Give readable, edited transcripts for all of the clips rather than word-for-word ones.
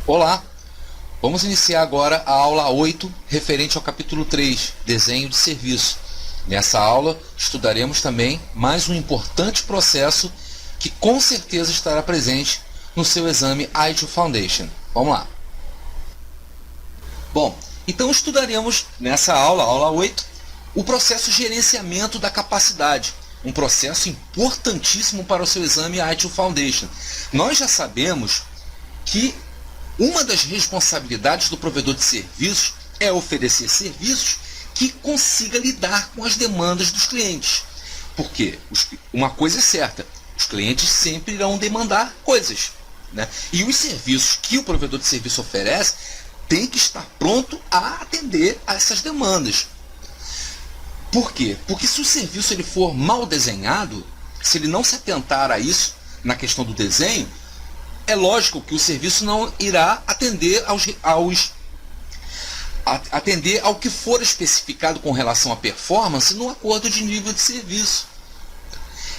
Olá, vamos iniciar agora a aula 8, referente ao capítulo 3, Desenho de Serviço. Nessa aula, estudaremos também mais um importante processo que com certeza estará presente no seu exame ITIL Foundation. Vamos lá. Bom, então estudaremos nessa aula, aula 8, o processo gerenciamento da capacidade. Um processo importantíssimo para o seu exame ITIL Foundation. Nós já sabemos que uma das responsabilidades do provedor de serviços é oferecer serviços que consiga lidar com as demandas dos clientes. Porque uma coisa é certa, os clientes sempre irão demandar coisas, né? E os serviços que o provedor de serviço oferece tem que estar pronto a atender a essas demandas. Por quê? Porque se o serviço ele for mal desenhado, se ele não se atentar a isso na questão do desenho, é lógico que o serviço não irá atender atender ao que for especificado com relação à performance no acordo de nível de serviço.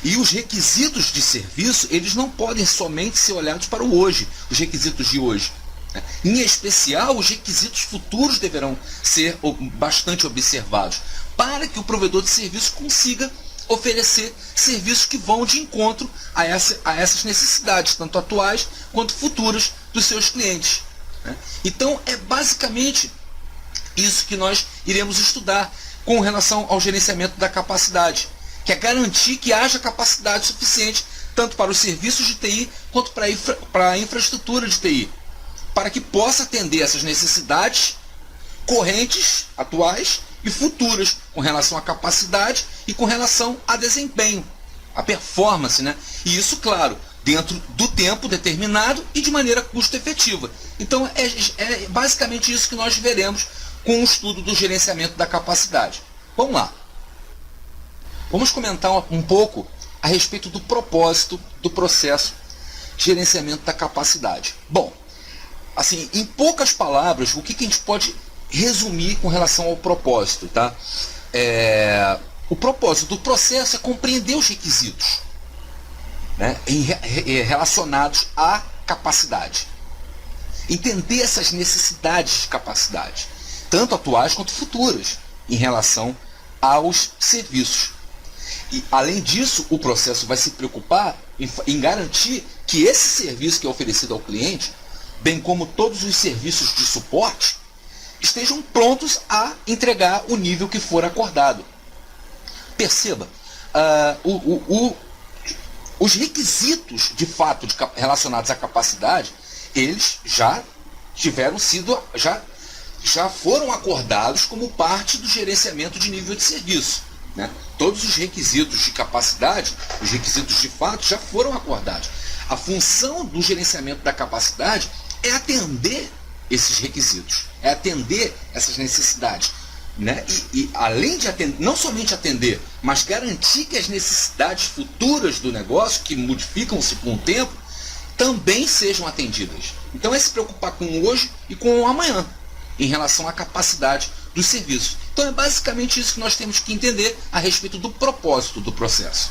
E os requisitos de serviço, eles não podem somente ser olhados para o hoje, os requisitos de hoje. Em especial, os requisitos futuros deverão ser bastante observados, para que o provedor de serviço consiga oferecer serviços que vão de encontro a essas necessidades, tanto atuais quanto futuras dos seus clientes. Então, é basicamente isso que nós iremos estudar com relação ao gerenciamento da capacidade, que é garantir que haja capacidade suficiente tanto para os serviços de TI quanto para a infraestrutura de TI, para que possa atender essas necessidades correntes, atuais e futuras, com relação à capacidade e com relação a desempenho, a performance, né? E isso, claro, dentro do tempo determinado e de maneira custo-efetiva. Então, é basicamente isso que nós veremos com o estudo do gerenciamento da capacidade. Vamos lá. Vamos comentar um pouco a respeito do propósito do processo de gerenciamento da capacidade. Bom, assim, em poucas palavras, o que a gente pode resumir com relação ao propósito, tá? O propósito do processo é compreender os requisitos, né, relacionados à capacidade. Entender essas necessidades de capacidade, tanto atuais quanto futuras, em relação aos serviços. E, além disso, o processo vai se preocupar em garantir que esse serviço que é oferecido ao cliente, bem como todos os serviços de suporte, estejam prontos a entregar o nível que for acordado. Perceba, os requisitos de fato relacionados à capacidade, eles já foram acordados como parte do gerenciamento de nível de serviço, né? Todos os requisitos de capacidade, os requisitos de fato já foram acordados. A função do gerenciamento da capacidade é atender esses requisitos, é atender essas necessidades, né? E além de atender, não somente atender, mas garantir que as necessidades futuras do negócio, que modificam-se com o tempo, também sejam atendidas. Então é se preocupar com o hoje e com o amanhã, em relação à capacidade dos serviços. Então é basicamente isso que nós temos que entender a respeito do propósito do processo.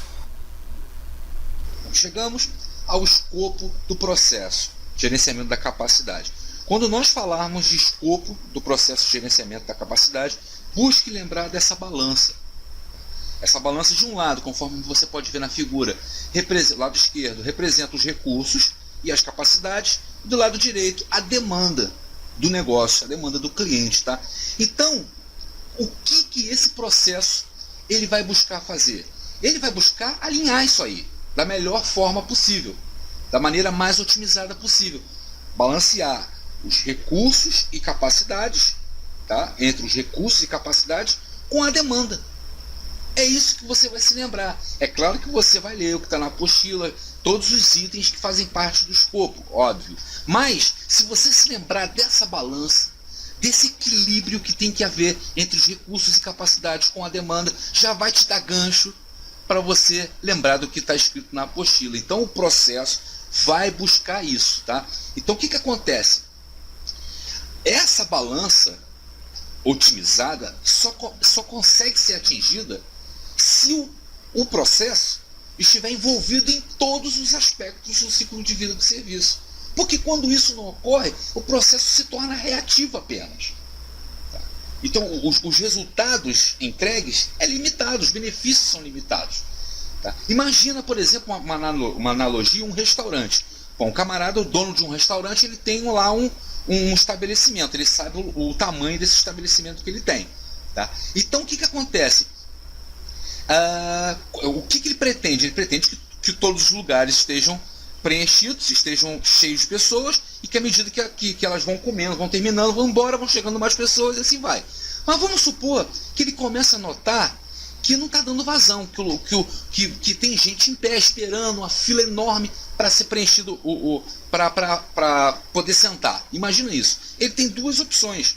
Chegamos ao escopo do processo, gerenciamento da capacidade. Quando nós falarmos de escopo do processo de gerenciamento da capacidade, busque lembrar dessa balança. Essa balança, de um lado, conforme você pode ver na figura, lado esquerdo representa os recursos e as capacidades, e do lado direito a demanda do negócio, a demanda do cliente, tá? Então, o que esse processo ele vai buscar fazer? Ele vai buscar alinhar isso aí da melhor forma possível, da maneira mais otimizada possível, balancear os recursos e capacidades, tá? Entre os recursos e capacidades com a demanda. É isso que você vai se lembrar. É claro que você vai ler o que está na apostila, todos os itens que fazem parte do escopo, óbvio. Mas, se você se lembrar dessa balança, desse equilíbrio que tem que haver entre os recursos e capacidades com a demanda, já vai te dar gancho para você lembrar do que está escrito na apostila. Então, o processo vai buscar isso, tá? Então, o que acontece? Essa balança otimizada só consegue ser atingida se o processo estiver envolvido em todos os aspectos do ciclo de vida do serviço. Porque quando isso não ocorre, o processo se torna reativo apenas. Tá? Então, os resultados entregues é limitado, os benefícios são limitados. Tá? Imagina, por exemplo, uma analogia, um restaurante. Bom, o camarada, o dono de um restaurante, ele tem lá um estabelecimento, ele sabe o tamanho desse estabelecimento que ele tem. Tá? Então, o que acontece? O que ele pretende? Ele pretende que todos os lugares estejam preenchidos, estejam cheios de pessoas, e que à medida que elas vão comendo, vão terminando, vão embora, vão chegando mais pessoas e assim vai. Mas vamos supor que ele começa a notar que não está dando vazão, que tem gente em pé esperando, uma fila enorme para ser preenchido, para poder sentar. Imagina isso. Ele tem duas opções.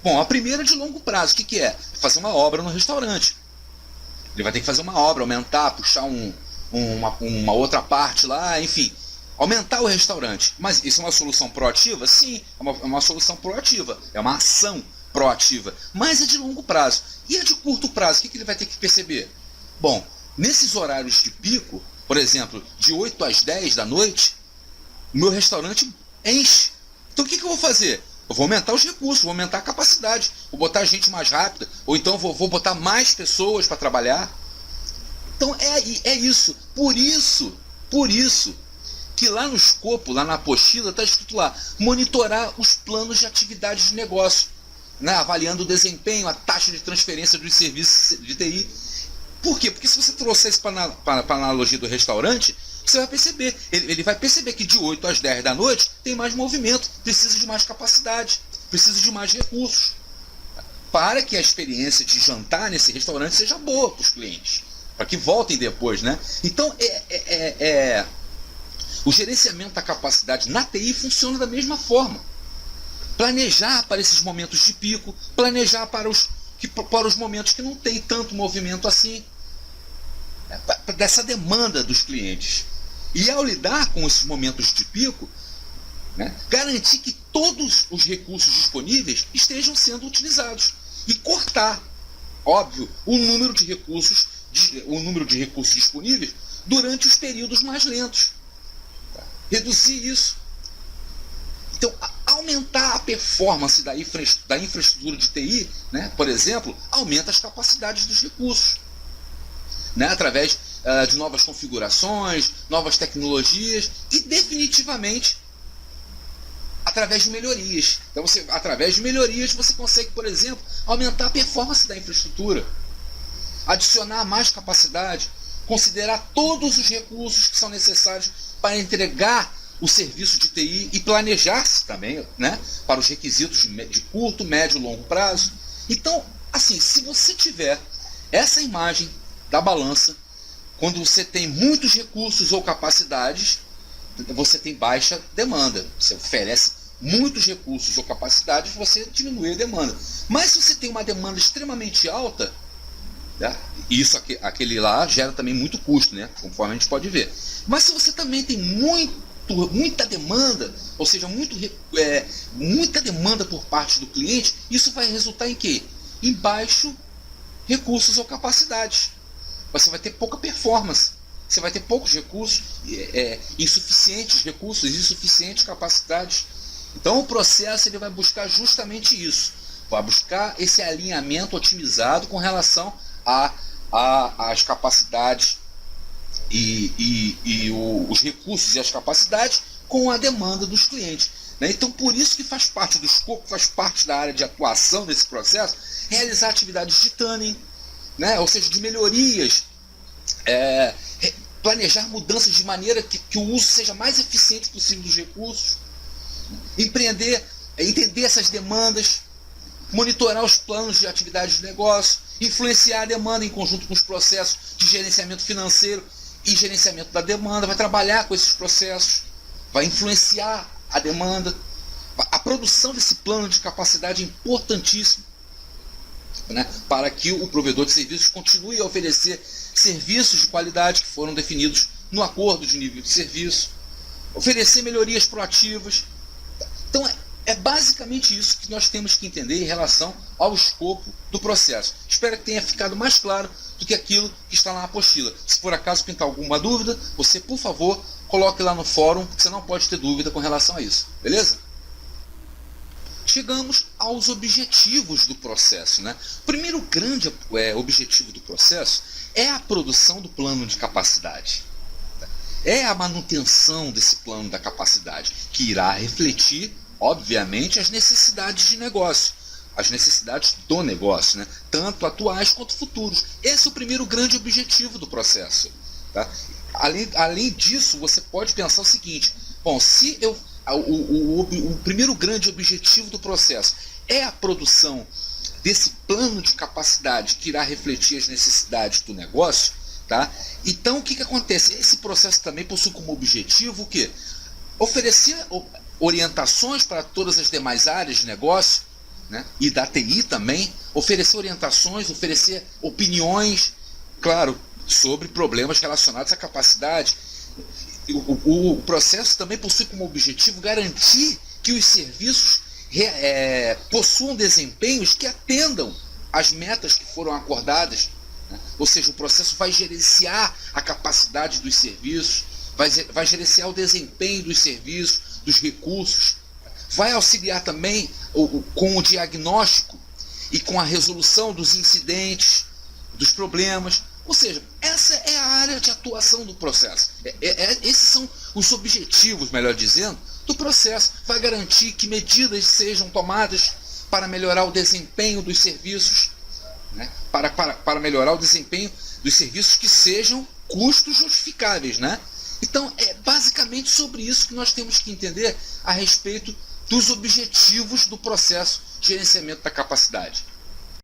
Bom, a primeira é de longo prazo. O que é? Fazer uma obra no restaurante. Ele vai ter que fazer uma obra, aumentar, puxar uma outra parte lá, enfim, aumentar o restaurante. Mas isso é uma solução proativa? Sim, é uma solução proativa, é uma ação proativa, mas é de longo prazo. E a de curto prazo, o que ele vai ter que perceber? Bom, nesses horários de pico, por exemplo, de 8 às 10 da noite, o meu restaurante enche. Então o que eu vou fazer? Eu vou aumentar os recursos, vou aumentar a capacidade, vou botar gente mais rápida, ou então vou botar mais pessoas para trabalhar. Então é isso. Por isso que lá no escopo, lá na apostila, está escrito lá, monitorar os planos de atividade de negócio, né, avaliando o desempenho, a taxa de transferência dos serviços de TI. Por quê? Porque se você trouxer isso para a analogia do restaurante, você vai perceber, ele vai perceber que de 8 às 10 da noite tem mais movimento, precisa de mais capacidade, precisa de mais recursos, para que a experiência de jantar nesse restaurante seja boa para os clientes, para que voltem depois, né? Então, o gerenciamento da capacidade na TI funciona da mesma forma. Planejar para esses momentos de pico, planejar para os momentos que não tem tanto movimento assim, dessa demanda dos clientes. E ao lidar com esses momentos de pico, né, garantir que todos os recursos disponíveis estejam sendo utilizados. E cortar, óbvio, o número de recursos disponíveis durante os períodos mais lentos. Tá? Reduzir isso. Então, aumentar a performance da infraestrutura de TI, né, por exemplo, aumenta as capacidades dos recursos, né, através de novas configurações, novas tecnologias e, definitivamente, através de melhorias. Então, através de melhorias, você consegue, por exemplo, aumentar a performance da infraestrutura, adicionar mais capacidade, considerar todos os recursos que são necessários para entregar o serviço de TI e planejar-se também, né, para os requisitos de curto, médio e longo prazo. Então, assim, se você tiver essa imagem da balança, quando você tem muitos recursos ou capacidades, você tem baixa demanda. Você oferece muitos recursos ou capacidades, você diminui a demanda. Mas se você tem uma demanda extremamente alta, né, aquele lá gera também muito custo, né, conforme a gente pode ver. Mas se você também tem muita demanda, ou seja, muita demanda por parte do cliente, isso vai resultar em quê? Em baixo recursos ou capacidades. Você vai ter pouca performance, você vai ter poucos recursos, insuficientes recursos, insuficientes capacidades. Então o processo ele vai buscar justamente isso, vai buscar esse alinhamento otimizado com relação às capacidades e os recursos e as capacidades com a demanda dos clientes. Né? Então por isso que faz parte do escopo, faz parte da área de atuação desse processo, realizar atividades de tuning, né? Ou seja, de melhorias, planejar mudanças de maneira que o uso seja mais eficiente possível dos recursos, entender essas demandas, monitorar os planos de atividade de negócio, influenciar a demanda em conjunto com os processos de gerenciamento financeiro e gerenciamento da demanda, vai trabalhar com esses processos, vai influenciar a demanda. A produção desse plano de capacidade é importantíssimo, né, para que o provedor de serviços continue a oferecer serviços de qualidade que foram definidos no acordo de nível de serviço, oferecer melhorias proativas. Então é basicamente isso que nós temos que entender em relação ao escopo do processo. Espero que tenha ficado mais claro do que aquilo que está na apostila. Se por acaso pintar alguma dúvida, você, por favor, coloque lá no fórum, que você não pode ter dúvida com relação a isso, beleza? Chegamos aos objetivos do processo, né? O primeiro grande objetivo do processo é a produção do plano de capacidade. É a manutenção desse plano da capacidade, que irá refletir, obviamente, as necessidades de negócio, as necessidades do negócio, né? Tanto atuais quanto futuros. Esse é o primeiro grande objetivo do processo. Tá? Além disso, você pode pensar o seguinte: bom, se o primeiro grande objetivo do processo é a produção desse plano de capacidade que irá refletir as necessidades do negócio, tá? Então o que acontece? Esse processo também possui como objetivo o quê? Oferecer orientações para todas as demais áreas de negócio, né? E da TI também, oferecer orientações, oferecer opiniões, claro, sobre problemas relacionados à capacidade. O processo também possui como objetivo garantir que os serviços possuam desempenhos que atendam às metas que foram acordadas, né? Ou seja, o processo vai gerenciar a capacidade dos serviços, vai gerenciar o desempenho dos serviços, dos recursos, vai auxiliar também com o diagnóstico e com a resolução dos incidentes, dos problemas. Ou seja, essa é a área de atuação do processo. Esses são os objetivos, melhor dizendo, do processo. Vai garantir que medidas sejam tomadas para melhorar o desempenho dos serviços, né? Para melhorar o desempenho dos serviços que sejam custos justificáveis, né? Então, é basicamente sobre isso que nós temos que entender a respeito dos objetivos do processo de gerenciamento da capacidade.